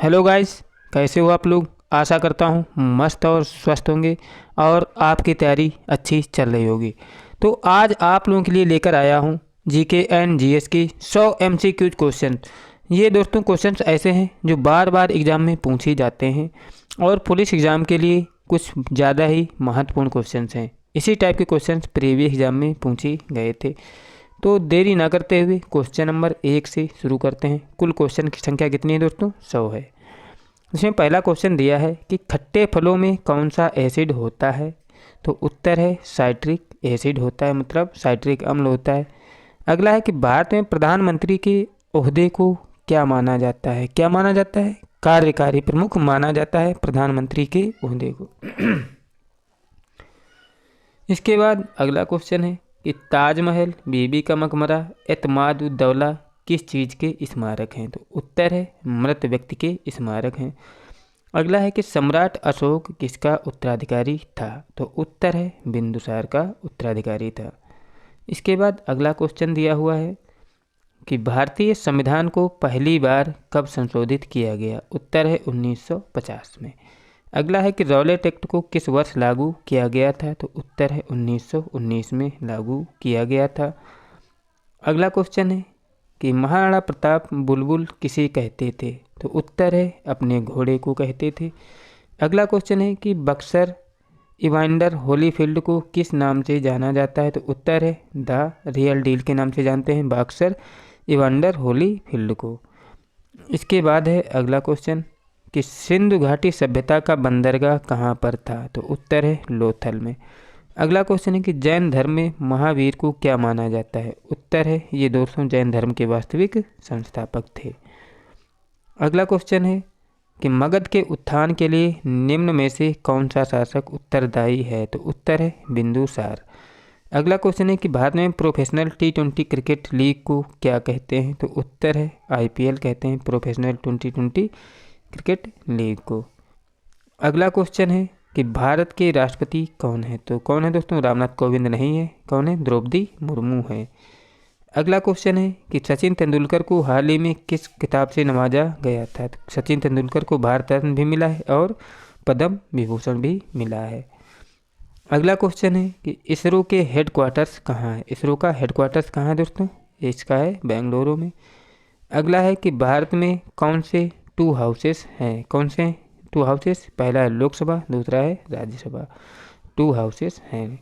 Hello guys, कैसे हो आप लोग। आशा करता हूँ मस्त और स्वस्थ होंगे और आपकी तैयारी अच्छी चल रही होगी। तो आज आप लोगों के लिए लेकर आया हूँ जीके एंड जीएस की 100 एमसीक्यू क्वेश्चन। ये दोस्तों क्वेश्चंस ऐसे हैं जो बार बार एग्ज़ाम में पूछे जाते हैं और पुलिस एग्ज़ाम के लिए कुछ ज़्यादा ही महत्वपूर्ण क्वेश्चंस हैं। इसी टाइप के क्वेश्चंस प्रीवियस एग्ज़ाम में पूछे गए थे। तो देरी ना करते हुए क्वेश्चन नंबर 1 से शुरू करते हैं। कुल क्वेश्चन की संख्या कितनी है दोस्तों? 100 है। इसमें पहला क्वेश्चन दिया है कि खट्टे फलों में कौन सा एसिड होता है? तो उत्तर है साइट्रिक एसिड होता है, मतलब साइट्रिक अम्ल होता है। अगला है कि भारत में प्रधानमंत्री के ओहदे को क्या माना जाता है? क्या माना जाता है? कार्यकारी प्रमुख माना जाता है प्रधानमंत्री के ओहदे को। इसके बाद अगला क्वेश्चन है कि ताजमहल, बीबी का मकबरा, एतमाद उद दौला किस चीज़ के स्मारक हैं? तो उत्तर है मृत व्यक्ति के स्मारक हैं। अगला है कि सम्राट अशोक किसका उत्तराधिकारी था? तो उत्तर है बिंदुसार का उत्तराधिकारी था। इसके बाद अगला क्वेश्चन दिया हुआ है कि भारतीय संविधान को पहली बार कब संशोधित किया गया? उत्तर है 1950 में। अगला है कि रॉलेट एक्ट को किस वर्ष लागू किया गया था? तो उत्तर है 1919 में लागू किया गया था। अगला क्वेश्चन है कि महाराणा प्रताप बुलबुल किसे कहते थे? तो उत्तर है अपने घोड़े को कहते थे। अगला क्वेश्चन है कि बक्सर इवांडर होलीफील्ड को किस नाम से जाना जाता है? तो उत्तर है द रियल डील के नाम से जानते हैं बक्सर इवांडर होलीफील्ड को। इसके बाद है अगला क्वेश्चन कि सिंधु घाटी सभ्यता का बंदरगाह कहाँ पर था? तो उत्तर है लोथल में। अगला क्वेश्चन है कि जैन धर्म में महावीर को क्या माना जाता है? उत्तर है ये दोस्तों जैन धर्म के वास्तविक संस्थापक थे। अगला क्वेश्चन है कि मगध के उत्थान के लिए निम्न में से कौन सा शासक उत्तरदायी है? तो उत्तर है बिंदुसार। अगला क्वेश्चन है कि भारत में प्रोफेशनल T20 क्रिकेट लीग को क्या कहते हैं? तो उत्तर है IPL कहते हैं, प्रोफेशनल 2020 क्रिकेट लीग को। अगला क्वेश्चन है कि भारत के राष्ट्रपति कौन है? तो कौन है दोस्तों? रामनाथ कोविंद नहीं है। कौन है? द्रौपदी मुर्मू है। अगला क्वेश्चन है कि सचिन तेंदुलकर को हाल ही में किस किताब से नवाजा गया था? तो सचिन तेंदुलकर को भारत रत्न भी मिला है और पद्म विभूषण भी मिला है। अगला क्वेश्चन है कि इसरो के हेडक्वार्टर्स कहाँ है? इसरो का हेडक्वार्टर्स कहाँ है दोस्तों? इसका है बेंगलुरु में। अगला है कि भारत में कौन से 2 हाउसेस हैं? कौन से 2 हाउसेस? पहला है लोकसभा, दूसरा है राज्यसभा। 2 हाउसेस हैं।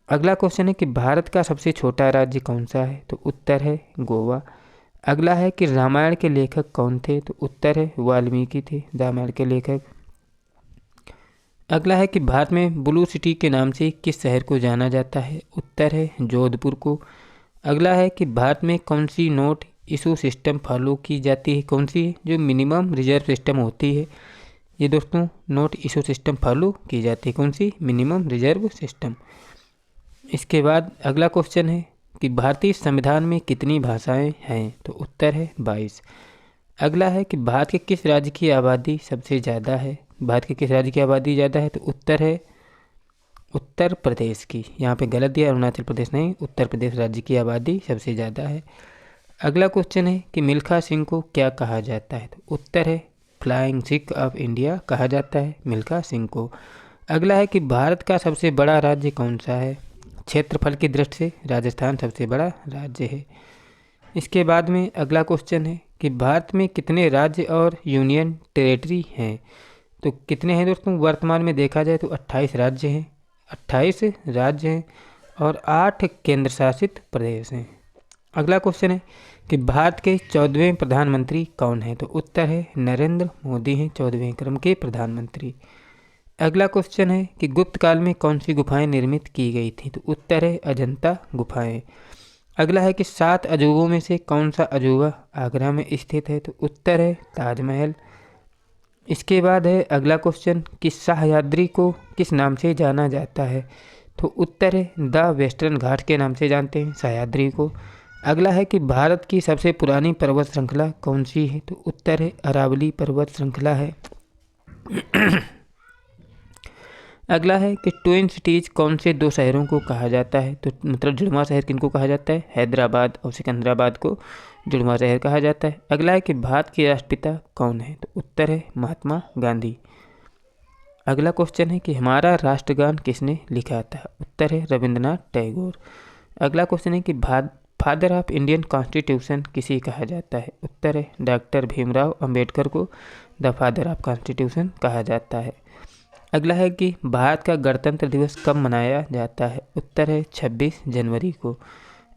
अगला क्वेश्चन है कि भारत का सबसे छोटा राज्य कौन सा है? तो उत्तर है गोवा। अगला है कि रामायण के लेखक कौन थे? तो उत्तर है वाल्मीकि थे रामायण के लेखक। अगला है कि भारत में ब्लू सिटी के नाम से किस शहर को जाना जाता है? उत्तर है जोधपुर को। अगला है कि भारत में कौन सी नोट इशू सिस्टम फॉलो की जाती है? कौन सी? जो मिनिमम रिजर्व सिस्टम होती है, ये दोस्तों नोट इशू सिस्टम फॉलो की जाती है। कौन सी? Minimum reserve system. इसके बाद अगला क्वेश्चन है कि भारतीय संविधान में कितनी भाषाएं हैं? तो उत्तर है 22। अगला है कि भारत के किस राज्य की आबादी सबसे ज़्यादा है? भारत के किस राज्य की आबादी ज़्यादा है? तो उत्तर है उत्तर प्रदेश की। यहाँ पे गलत दिया, अरुणाचल प्रदेश नहीं, उत्तर प्रदेश राज्य की आबादी सबसे ज़्यादा है। अगला क्वेश्चन है कि मिल्खा सिंह को क्या कहा जाता है? तो उत्तर है फ्लाइंग सिख ऑफ इंडिया कहा जाता है मिल्खा सिंह को। अगला है कि भारत का सबसे बड़ा राज्य कौन सा है? क्षेत्रफल की दृष्टि से राजस्थान सबसे बड़ा राज्य है। इसके बाद में अगला क्वेश्चन है कि भारत में कितने राज्य और यूनियन टेरिटरी हैं? तो कितने हैं दोस्तों? वर्तमान में देखा जाए तो 28 राज्य हैं। 28 राज्य हैं और 8 केंद्र शासित प्रदेश हैं। अगला क्वेश्चन है कि भारत के 14वें प्रधानमंत्री कौन है? तो उत्तर है नरेंद्र मोदी हैं 14वें क्रम के प्रधानमंत्री। अगला क्वेश्चन है कि गुप्त काल में कौन सी गुफाएं निर्मित की गई थी? तो उत्तर है अजंता गुफाएं। अगला है कि 7 अजूबों में से कौन सा अजूबा आगरा में स्थित है? तो उत्तर है ताजमहल। इसके बाद है अगला क्वेश्चन कि सह्याद्री को किस नाम से जाना जाता है? तो उत्तर है द वेस्टर्न घाट के नाम से जानते हैं सह्याद्री को। अगला है कि भारत की सबसे पुरानी पर्वत श्रृंखला कौन सी है? तो उत्तर है अरावली पर्वत श्रृंखला है। अगला है कि ट्विन सिटीज कौन से 2 शहरों को कहा जाता है? तो मतलब जुड़वा शहर किनको कहा जाता है? हैदराबाद और सिकंदराबाद को जुड़वा शहर कहा जाता है। अगला है कि भारत के राष्ट्रपिता कौन है? तो उत्तर है महात्मा गांधी। अगला क्वेश्चन है कि हमारा राष्ट्रगान किसने लिखा था? उत्तर है रविंद्रनाथ टैगोर। अगला क्वेश्चन है कि फादर ऑफ इंडियन कॉन्स्टिट्यूशन किसे कहा जाता है? उत्तर है डॉक्टर भीमराव अंबेडकर को द फादर ऑफ कॉन्स्टिट्यूशन कहा जाता है। अगला है कि भारत का गणतंत्र दिवस कब मनाया जाता है? उत्तर है 26 जनवरी को।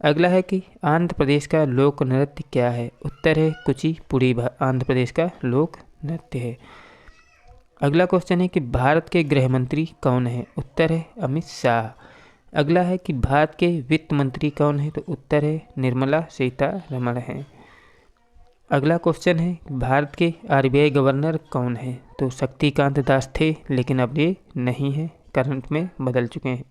अगला है कि आंध्र प्रदेश का लोक नृत्य क्या है? उत्तर है कुचिपुड़ी आंध्र प्रदेश का लोक नृत्य है। अगला क्वेश्चन है कि भारत के गृह मंत्री कौन है? उत्तर है अमित शाह। अगला है कि भारत के वित्त मंत्री कौन है? तो उत्तर है निर्मला सीतारमण है। अगला क्वेश्चन है भारत के आरबीआई गवर्नर कौन है? तो शक्तिकांत दास थे, लेकिन अब ये नहीं है, करंट में बदल चुके हैं।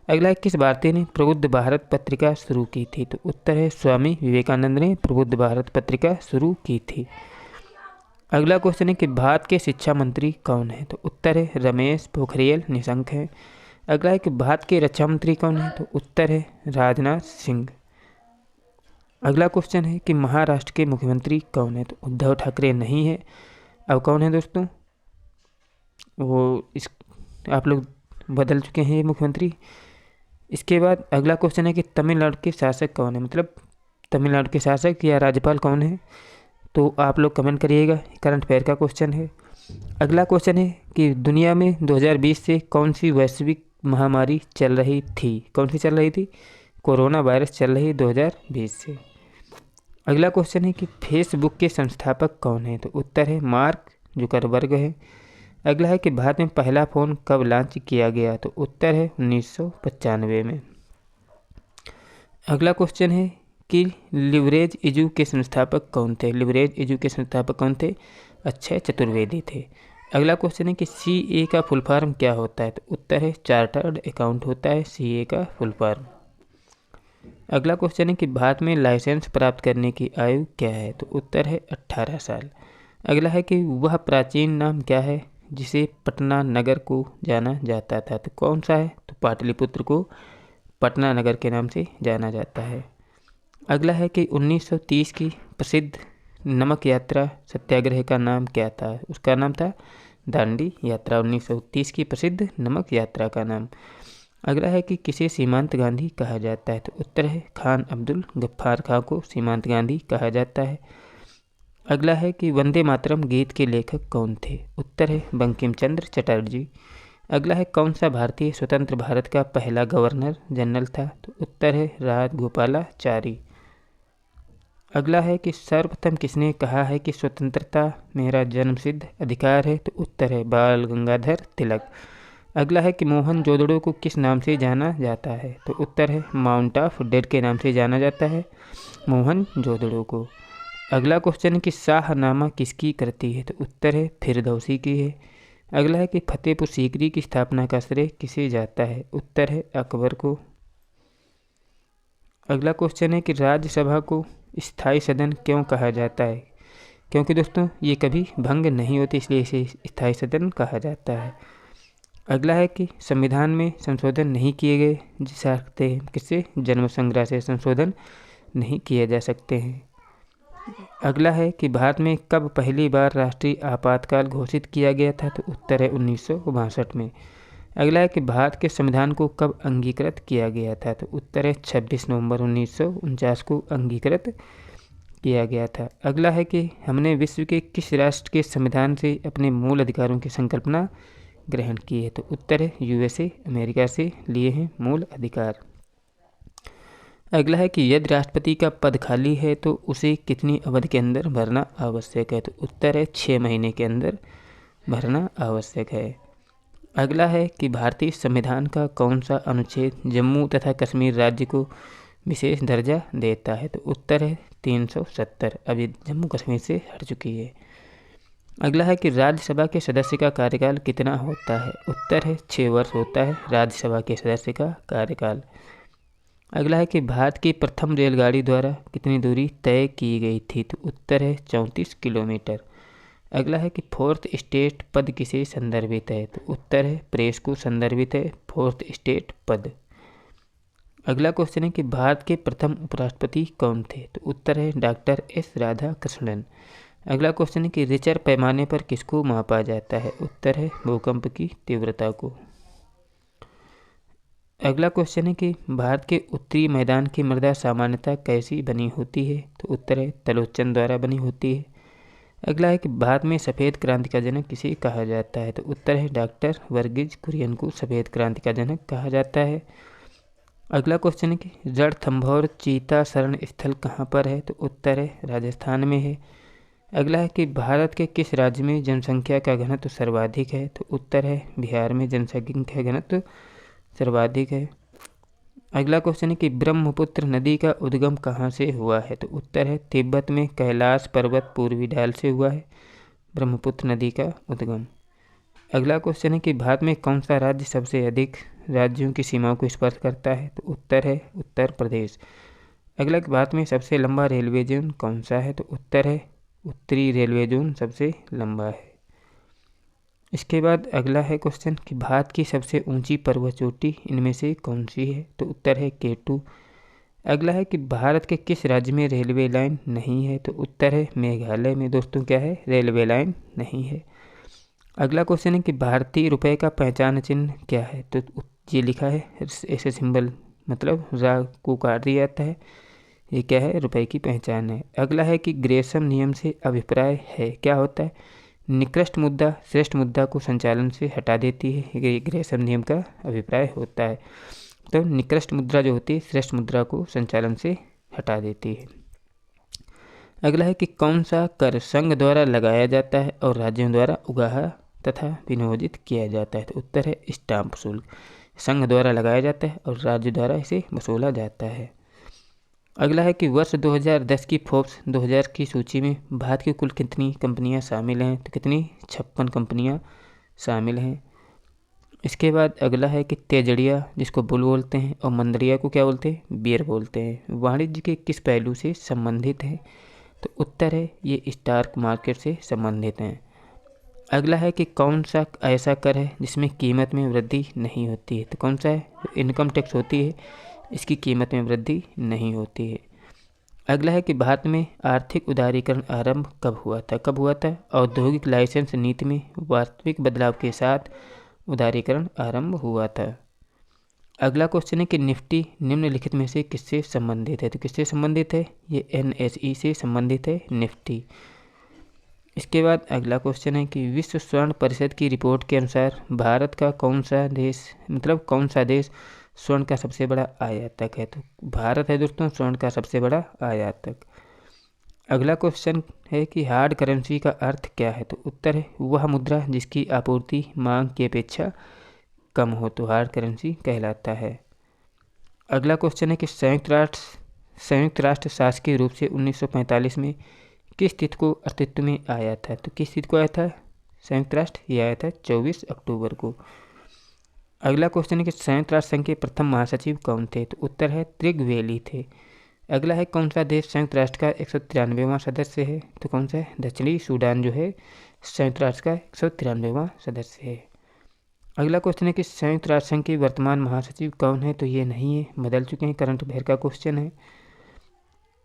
अगला है किस भारतीय ने प्रबुद्ध भारत पत्रिका शुरू की थी? तो उत्तर है स्वामी विवेकानंद ने प्रबुद्ध भारत पत्रिका शुरू की थी। अगला क्वेश्चन है कि भारत के शिक्षा मंत्री कौन है? तो उत्तर है रमेश पोखरियाल निशंक है। अगला है कि भारत के रक्षा मंत्री कौन है? तो उत्तर है राजनाथ सिंह। अगला क्वेश्चन है कि महाराष्ट्र के मुख्यमंत्री कौन है? तो उद्धव ठाकरे नहीं है। अब कौन है दोस्तों? आप लोग बदल चुके हैं ये मुख्यमंत्री। इसके बाद अगला क्वेश्चन है कि तमिलनाडु के शासक कौन है? मतलब तमिलनाडु के शासक या राज्यपाल कौन है? तो आप लोग कमेंट करिएगा, करंट अफेयर का क्वेश्चन है। अगला क्वेश्चन है कि दुनिया में 2020 से कौन सी वैश्विक महामारी चल रही थी? कौन सी चल रही थी? कोरोना वायरस चल रही 2020 से। अगला क्वेश्चन है कि फेसबुक के संस्थापक कौन है? तो उत्तर है मार्क जुकरबर्ग है। अगला है कि भारत में पहला फ़ोन कब लॉन्च किया गया? तो उत्तर है 1995 में। अगला क्वेश्चन है कि लिवरेज एजू के संस्थापक कौन थे? लिवरेज एजू के संस्थापक कौन थे? अक्षय चतुर्वेदी थे। अगला क्वेश्चन है कि CA का फुल फॉर्म क्या होता है? तो उत्तर है चार्टर्ड अकाउंट होता है CA का फुल फॉर्म। अगला क्वेश्चन है कि भारत में लाइसेंस प्राप्त करने की आयु क्या है? तो उत्तर है 18 साल। अगला है कि वह प्राचीन नाम क्या है जिसे पटना नगर को जाना जाता था? तो कौन सा है? तो पाटलिपुत्र को पटना नगर के नाम से जाना जाता है। अगला है कि 1930 की प्रसिद्ध नमक यात्रा सत्याग्रह का नाम क्या था? उसका नाम था दांडी यात्रा। 1930 की प्रसिद्ध नमक यात्रा का नाम। अगला है कि किसे सीमांत गांधी कहा जाता है? तो उत्तर है खान अब्दुल गफ्फार खां को सीमांत गांधी कहा जाता है। अगला है कि वंदे मातरम गीत के लेखक कौन थे? उत्तर है बंकिम चंद्र चटर्जी। अगला है कौन सा भारतीय स्वतंत्र भारत का पहला गवर्नर जनरल था? तो उत्तर है राजगोपालाचारी। अगला है कि सर्वप्रथम किसने कहा है कि स्वतंत्रता मेरा जन्मसिद्ध अधिकार है? तो उत्तर है बाल गंगाधर तिलक। अगला है कि मोहनजोदड़ो को किस नाम से जाना जाता है? तो उत्तर है माउंट ऑफ डेथ के नाम से जाना जाता है मोहनजोदड़ो को। अगला क्वेश्चन है कि शाहनामा किसकी कृति है? तो उत्तर है फिरदौसी की है। अगला है कि फतेहपुर सीकरी की स्थापना का श्रेय किसे जाता है? उत्तर है अकबर को। अगला क्वेश्चन है कि राज्यसभा को स्थायी सदन क्यों कहा जाता है? क्योंकि दोस्तों ये कभी भंग नहीं होती, इसलिए इसे स्थायी सदन कहा जाता है। अगला है कि संविधान में संशोधन नहीं किए गए जा सकते हैं किससे? जन्म संग्रह से संशोधन नहीं किए जा सकते हैं। अगला है कि भारत में कब पहली बार राष्ट्रीय आपातकाल घोषित किया गया था? तो उत्तर है 1962 में। अगला है कि भारत के संविधान को कब अंगीकृत किया गया था? तो उत्तर है 26 नवंबर 1949 को अंगीकृत किया गया था। अगला है कि हमने विश्व के किस राष्ट्र के संविधान से अपने मूल अधिकारों की संकल्पना ग्रहण की है? तो उत्तर है USA अमेरिका से लिए हैं मूल अधिकार। अगला है कि यदि राष्ट्रपति का पद खाली है तो उसे कितनी अवधि के अंदर भरना आवश्यक है? तो उत्तर है 6 महीने के अंदर भरना आवश्यक है। अगला है कि भारतीय संविधान का कौन सा अनुच्छेद जम्मू तथा कश्मीर राज्य को विशेष दर्जा देता है? तो उत्तर है 370। अभी जम्मू कश्मीर से हट चुकी है। अगला है कि राज्यसभा के सदस्य का कार्यकाल कितना होता है? उत्तर है 6 वर्ष होता है राज्यसभा के सदस्य का कार्यकाल। अगला है कि भारत की प्रथम रेलगाड़ी द्वारा कितनी दूरी तय की गई थी? तो उत्तर है 34 किलोमीटर। अगला है कि फोर्थ स्टेट पद किसे संदर्भित है? तो उत्तर है प्रेस को संदर्भित है फोर्थ स्टेट पद। अगला क्वेश्चन है कि भारत के प्रथम उपराष्ट्रपति कौन थे? तो उत्तर है डॉक्टर एस राधाकृष्णन। अगला क्वेश्चन है कि रिचर पैमाने पर किसको मापा जाता है? उत्तर है भूकंप की तीव्रता को। अगला क्वेश्चन है कि भारत के उत्तरी मैदान की मृदा सामान्यतः कैसी बनी होती है? तो उत्तर है तलोचन द्वारा बनी होती है। अगला है कि भारत में सफ़ेद क्रांति का जनक किसे कहा जाता है? तो उत्तर है डॉक्टर वर्गीज कुरियन को सफ़ेद क्रांति का जनक कहा जाता है। अगला क्वेश्चन है कि रणथंभौर चीता शरण स्थल कहाँ पर है? तो उत्तर है राजस्थान में है। अगला है कि भारत के किस राज्य में जनसंख्या का घनत्व सर्वाधिक है? तो उत्तर है बिहार में जनसंख्या घनत्व सर्वाधिक है। अगला क्वेश्चन है कि ब्रह्मपुत्र नदी का उद्गम कहाँ से हुआ है? तो उत्तर है तिब्बत में कैलाश पर्वत पूर्वी ढाल से हुआ है ब्रह्मपुत्र नदी का उद्गम। अगला क्वेश्चन है कि भारत में कौन सा राज्य सबसे अधिक राज्यों की सीमाओं को स्पर्श करता है? तो उत्तर है उत्तर प्रदेश। अगला कि भारत में सबसे लंबा रेलवे जोन कौन सा है? तो उत्तर है उत्तरी रेलवे जोन सबसे लंबा है। इसके बाद अगला है क्वेश्चन कि भारत की सबसे ऊंची पर्वत चोटी इनमें से कौन सी है? तो उत्तर है K2। अगला है कि भारत के किस राज्य में रेलवे लाइन नहीं है? तो उत्तर है मेघालय में दोस्तों क्या है रेलवे लाइन नहीं है। अगला क्वेश्चन है कि भारतीय रुपये का पहचान चिन्ह क्या है? तो ये लिखा है ऐसे सिंबल मतलब रा को काट दिया जाता है, ये क्या है रुपये की पहचान है। अगला है कि ग्रेसम नियम से अभिप्राय है क्या होता है? निकृष्ट मुद्रा श्रेष्ठ मुद्रा को संचालन से हटा देती है, ये ग्रेसम नियम का अभिप्राय होता है। तो निकृष्ट मुद्रा जो होती है श्रेष्ठ मुद्रा को संचालन से हटा देती है। अगला है कि कौन सा कर संघ द्वारा लगाया जाता है और राज्यों द्वारा उगाहा तथा विनियोजित किया जाता है? तो उत्तर है स्टाम्प शुल्क। संघ द्वारा लगाया जाता है और राज्य द्वारा इसे वसूला जाता है। अगला है कि वर्ष 2010 की फोर्ब्स 2000 की सूची में भारत की कुल कितनी कंपनियां शामिल हैं? तो कितनी 56 कंपनियां शामिल हैं। इसके बाद अगला है कि तेजड़िया जिसको बुल बोलते हैं और मंदरिया को क्या बोलते हैं? बियर बोलते हैं, वाणिज्य के किस पहलू से संबंधित हैं? तो उत्तर है ये स्टॉक मार्केट से संबंधित हैं। अगला है कि कौन सा ऐसा कर है जिसमें कीमत में वृद्धि नहीं होती है? तो कौन सा है? इनकम टैक्स होती है, इसकी कीमत में वृद्धि नहीं होती है। अगला है कि भारत में आर्थिक उदारीकरण आरंभ कब हुआ था? कब हुआ था? औद्योगिक लाइसेंस नीति में वास्तविक बदलाव के साथ उदारीकरण आरंभ हुआ था। अगला क्वेश्चन है कि निफ्टी निम्नलिखित में से किससे संबंधित है? तो किससे संबंधित है? ये NSE से संबंधित है निफ्टी। इसके बाद अगला क्वेश्चन है कि विश्व स्वर्ण परिषद की रिपोर्ट के अनुसार भारत का कौन सा देश स्वर्ण का सबसे बड़ा आयातक है? तो भारत है दोस्तों स्वर्ण का सबसे बड़ा आयातक। अगला क्वेश्चन है कि हार्ड करेंसी का अर्थ क्या है? तो उत्तर है वह मुद्रा जिसकी आपूर्ति मांग की अपेक्षा कम हो तो हार्ड करेंसी कहलाता है। अगला क्वेश्चन है कि संयुक्त राष्ट्र शासकीय रूप से 1945 में किस तिथि को अस्तित्व में आया था? तो किस तिथि को आया था संयुक्त राष्ट्र? ये आया था 24 अक्टूबर को। अगला क्वेश्चन है कि संयुक्त राष्ट्र संघ के प्रथम महासचिव कौन थे? तो उत्तर है त्रिगवेली थे। अगला है कौन सा देश संयुक्त राष्ट्र का 193वां सदस्य है? तो कौन सा है? दक्षिणी सूडान जो है संयुक्त राष्ट्र का 193वां सदस्य है। अगला क्वेश्चन है कि संयुक्त राष्ट्र संघ के वर्तमान महासचिव कौन है? तो ये नहीं है, बदल चुके हैं, करंट अफेयर का क्वेश्चन है।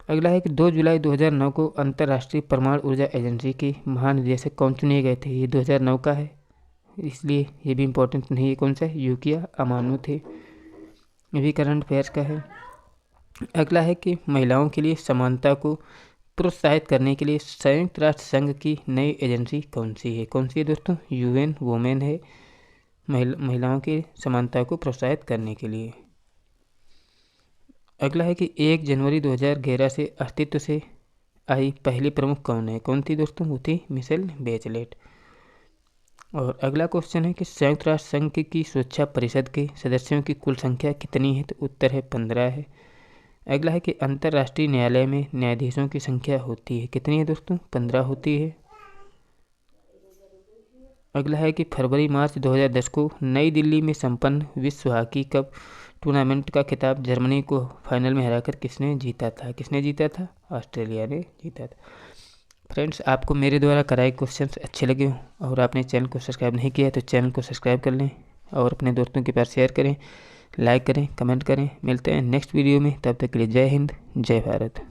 अगला है कि 2 जुलाई 2009 को अंतर्राष्ट्रीय परमाणु ऊर्जा एजेंसी के महानिदेशक कौन चुने गए थे? ये 2009 का है, इसलिए ये भी इम्पोर्टेंट नहीं है। कौन सा है? यूकिया अमानो थे, ये भी करंट अफेयर्स का है। अगला है कि महिलाओं के लिए समानता को प्रोत्साहित करने के लिए संयुक्त राष्ट्र संघ की नई एजेंसी कौन सी है? कौन सी है दोस्तों? UN वुमेन है, महिलाओं की समानता को प्रोत्साहित करने के लिए। अगला है कि 1 जनवरी 2011 से अस्तित्व से आई पहली प्रमुख कौन है? कौन थी दोस्तों? वो थी मिशेल बेचलेट। और अगला क्वेश्चन है कि संयुक्त राष्ट्र संघ की सुरक्षा परिषद के सदस्यों की कुल संख्या कितनी है? तो उत्तर है 15 है। अगला है कि अंतर्राष्ट्रीय न्यायालय में न्यायाधीशों की संख्या होती है, कितनी है दोस्तों? 15 होती है। अगला है कि फरवरी मार्च 2010 को नई दिल्ली में संपन्न विश्व हॉकी कप टूर्नामेंट का खिताब जर्मनी को फाइनल में हराकर किसने जीता था? किसने जीता था? ऑस्ट्रेलिया ने जीता था। फ्रेंड्स, आपको मेरे द्वारा कराए क्वेश्चंस अच्छे लगे हो और आपने चैनल को सब्सक्राइब नहीं किया है तो चैनल को सब्सक्राइब कर लें और अपने दोस्तों के पास शेयर करें लाइक करें, कमेंट करें। मिलते हैं नेक्स्ट वीडियो में, तब तक के लिए जय हिंद, जय भारत।